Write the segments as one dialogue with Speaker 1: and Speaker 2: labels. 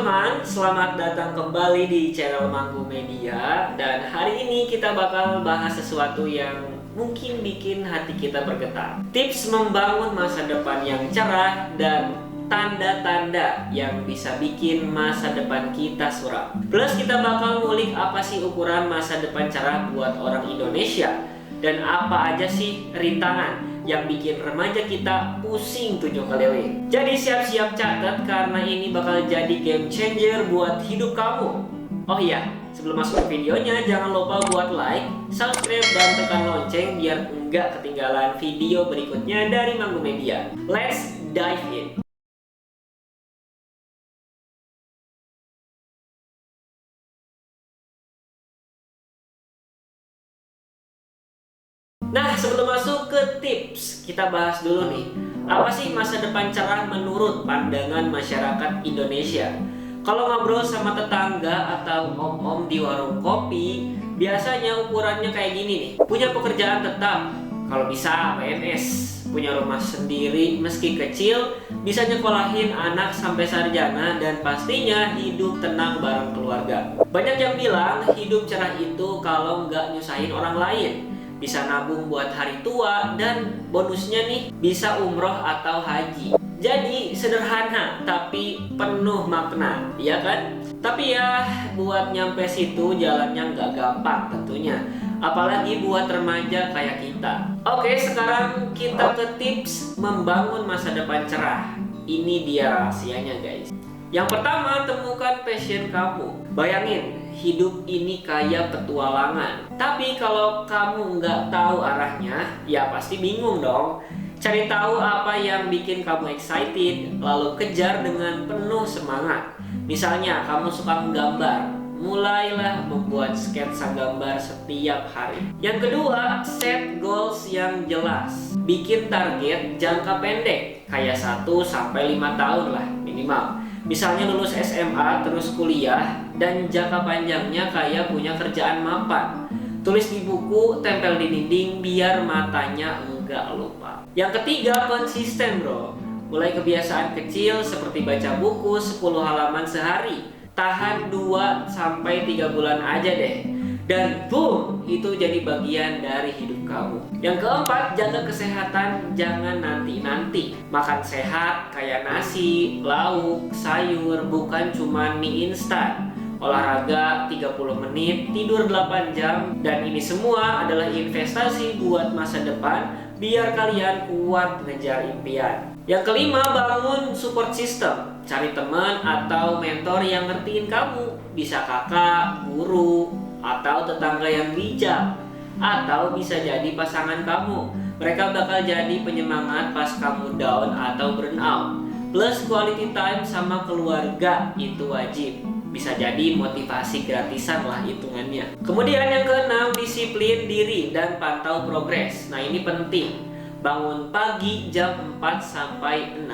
Speaker 1: teman-teman, selamat datang kembali di channel Manggu Media. Dan hari ini kita bakal bahas sesuatu yang mungkin bikin hati kita bergetar. Tips membangun masa depan yang cerah dan tanda-tanda yang bisa bikin masa depan kita suram. Plus kita bakal ngulik apa sih ukuran masa depan cerah buat orang Indonesia, dan apa aja sih rintangan yang bikin remaja kita pusing 7 keliling. Jadi siap-siap catat karena ini bakal jadi game changer buat hidup kamu. Oh iya, sebelum masuk ke videonya jangan lupa buat like, subscribe, dan tekan lonceng biar nggak ketinggalan video berikutnya dari Manggu Media. Let's dive in. Nah, sebelum masuk ke tips, kita bahas dulu nih, apa sih masa depan cerah menurut pandangan masyarakat Indonesia? Kalau ngobrol sama tetangga atau om-om di warung kopi, biasanya ukurannya kayak gini nih. Punya pekerjaan tetap, kalau bisa PNS, punya rumah sendiri meski kecil, bisa nyekolahin anak sampai sarjana, dan pastinya hidup tenang bareng keluarga. Banyak yang bilang hidup cerah itu kalau nggak nyusahin orang lain, bisa nabung buat hari tua, dan bonusnya nih bisa umroh atau haji. Jadi sederhana tapi penuh makna, ya kan? Tapi ya buat nyampe situ jalannya nggak gampang tentunya, apalagi buat remaja kayak kita. Oke, sekarang kita ke tips membangun masa depan cerah. Ini dia rahasianya guys. Yang pertama, temukan passion kamu. Bayangin, hidup ini kayak petualangan. Tapi kalau kamu nggak tahu arahnya, ya pasti bingung dong. Cari tahu apa yang bikin kamu excited, lalu kejar dengan penuh semangat. Misalnya, kamu suka menggambar, mulailah membuat sketsa gambar setiap hari. Yang kedua, set goals yang jelas. Bikin target jangka pendek, kayak 1-5 tahun lah minimal. Misalnya lulus SMA terus kuliah, dan jangka panjangnya kayak punya kerjaan mapan. Tulis di buku, tempel di dinding biar matanya enggak lupa. Yang ketiga, konsisten bro. Mulai kebiasaan kecil seperti baca buku 10 halaman sehari. Tahan 2-3 bulan aja deh, dan boom, itu jadi bagian dari hidup kamu. Yang keempat, jaga kesehatan, jangan nanti-nanti. Makan sehat kayak nasi, lauk, sayur, bukan cuma mie instan. Olahraga 30 menit, tidur 8 jam, dan ini semua adalah investasi buat masa depan biar kalian kuat ngejar impian. Yang kelima, bangun support system. Cari teman atau mentor yang ngertiin kamu. Bisa kakak, guru, atau tetangga yang bijak, atau bisa jadi pasangan kamu. Mereka bakal jadi penyemangat pas kamu down atau burnout. Plus quality time sama keluarga itu wajib. Bisa jadi motivasi gratisan lah hitungannya. Kemudian yang keenam, disiplin diri dan pantau progres. Nah ini penting. Bangun pagi jam 4-6,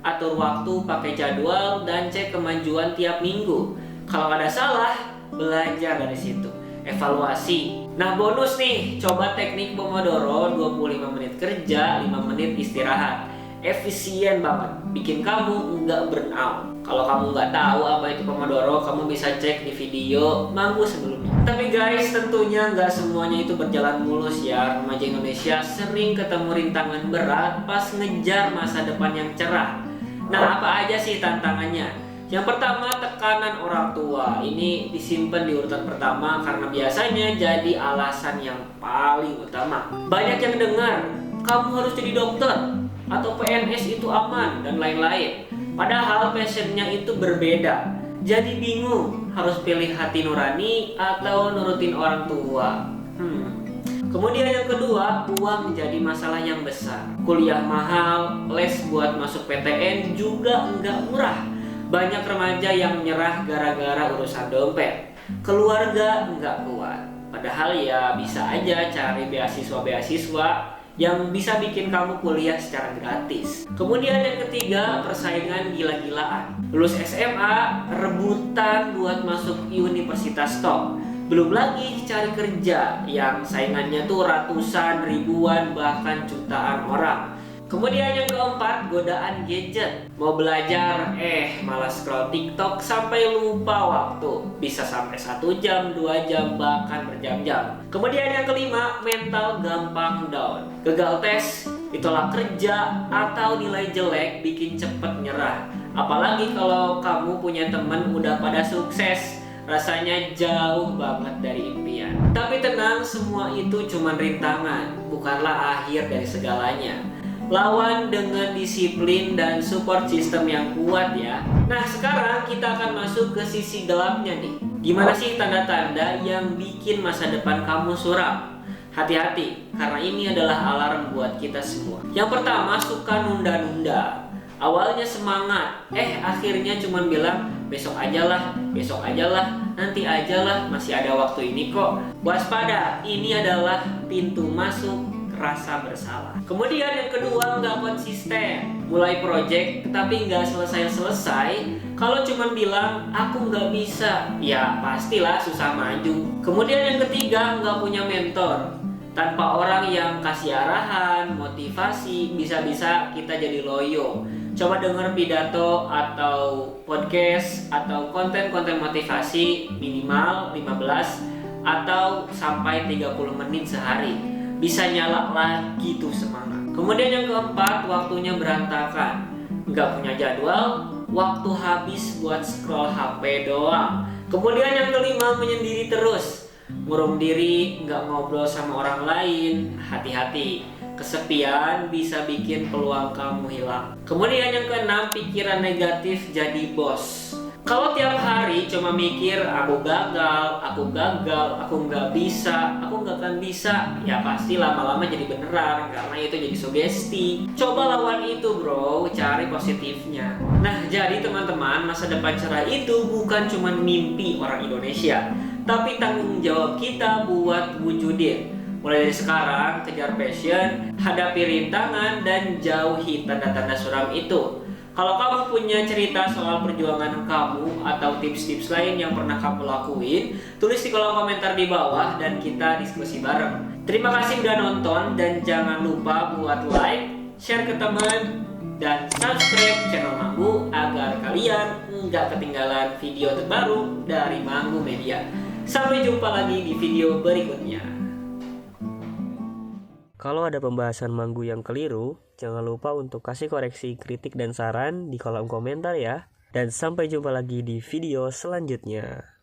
Speaker 1: atur waktu, pakai jadwal, dan cek kemajuan tiap minggu. Kalau ada salah, belajar dari situ, evaluasi. Nah bonus nih, coba teknik Pomodoro, 25 menit kerja, 5 menit istirahat. Efisien banget, bikin kamu nggak burnout. Kalau kamu nggak tahu apa itu Pomodoro, kamu bisa cek di video Manggu sebelumnya. Tapi guys, tentunya nggak semuanya itu berjalan mulus ya. Remaja Indonesia sering ketemu rintangan berat pas ngejar masa depan yang cerah. Nah apa aja sih tantangannya? Yang pertama, tekanan orang tua. Ini disimpan di urutan pertama karena biasanya jadi alasan yang paling utama. Banyak yang dengar, kamu harus jadi dokter atau PNS itu aman, dan lain-lain. Padahal passionnya itu berbeda. Jadi bingung harus pilih hati nurani atau nurutin orang tua. Kemudian yang kedua, uang menjadi masalah yang besar. Kuliah mahal, les buat masuk PTN juga nggak murah. Banyak remaja yang menyerah gara-gara urusan dompet. Keluarga nggak kuat. Padahal ya bisa aja cari beasiswa-beasiswa yang bisa bikin kamu kuliah secara gratis. Kemudian yang ketiga, persaingan gila-gilaan. Lulus SMA, rebutan buat masuk universitas top. Belum lagi cari kerja yang saingannya tuh ratusan, ribuan, bahkan jutaan orang. Kemudian yang keempat, godaan gadget. Mau belajar, malah scroll TikTok sampai lupa waktu. Bisa sampai 1 jam, 2 jam, bahkan berjam-jam. Kemudian yang kelima, mental gampang down. Gagal tes, ditolak kerja, atau nilai jelek bikin cepet nyerah. Apalagi kalau kamu punya temen udah pada sukses, rasanya jauh banget dari impian. Tapi tenang, semua itu cuma rintangan, bukanlah akhir dari segalanya. Lawan dengan disiplin dan support system yang kuat ya. Nah, sekarang kita akan masuk ke sisi gelapnya nih. Gimana sih tanda-tanda yang bikin masa depan kamu suram? Hati-hati, karena ini adalah alarm buat kita semua. Yang pertama, suka nunda-nunda. Awalnya semangat, akhirnya cuman bilang besok aja lah, nanti aja lah, masih ada waktu ini kok. Waspada, ini adalah pintu masuk rasa bersalah. Kemudian yang kedua, nggak konsisten. Mulai project tapi nggak selesai-selesai. Kalau cuma bilang aku nggak bisa, ya pastilah susah maju. Kemudian yang ketiga, nggak punya mentor. Tanpa orang yang kasih arahan, motivasi, bisa-bisa kita jadi loyo. Coba denger pidato atau podcast atau konten-konten motivasi minimal 15 atau sampai 30 menit sehari. Bisa nyala lagi tuh semangat. Kemudian yang keempat, waktunya berantakan. Nggak punya jadwal, waktu habis buat scroll HP doang. Kemudian yang kelima, menyendiri terus. Ngurung diri, nggak ngobrol sama orang lain. Hati-hati, kesepian bisa bikin peluang kamu hilang. Kemudian yang keenam, pikiran negatif jadi bos. Kalau tiap hari cuma mikir aku gagal, aku nggak bisa, aku nggak akan bisa, ya pasti lama-lama jadi beneran karena itu jadi sugesti. Coba lawan itu bro, cari positifnya. Nah jadi teman-teman, masa depan cerah itu bukan cuma mimpi orang Indonesia, tapi tanggung jawab kita buat wujudin. Mulai dari sekarang, kejar passion, hadapi rintangan, dan jauhi tanda-tanda suram itu. Kalau kamu punya cerita soal perjuangan kamu atau tips-tips lain yang pernah kamu lakuin, tulis di kolom komentar di bawah dan kita diskusi bareng. Terima kasih udah nonton dan jangan lupa buat like, share ke teman, dan subscribe channel Manggu agar kalian nggak ketinggalan video terbaru dari Manggu Media. Sampai jumpa lagi di video berikutnya.
Speaker 2: Kalau ada pembahasan Manggu yang keliru, jangan lupa untuk kasih koreksi, kritik, dan saran di kolom komentar ya. Dan sampai jumpa lagi di video selanjutnya.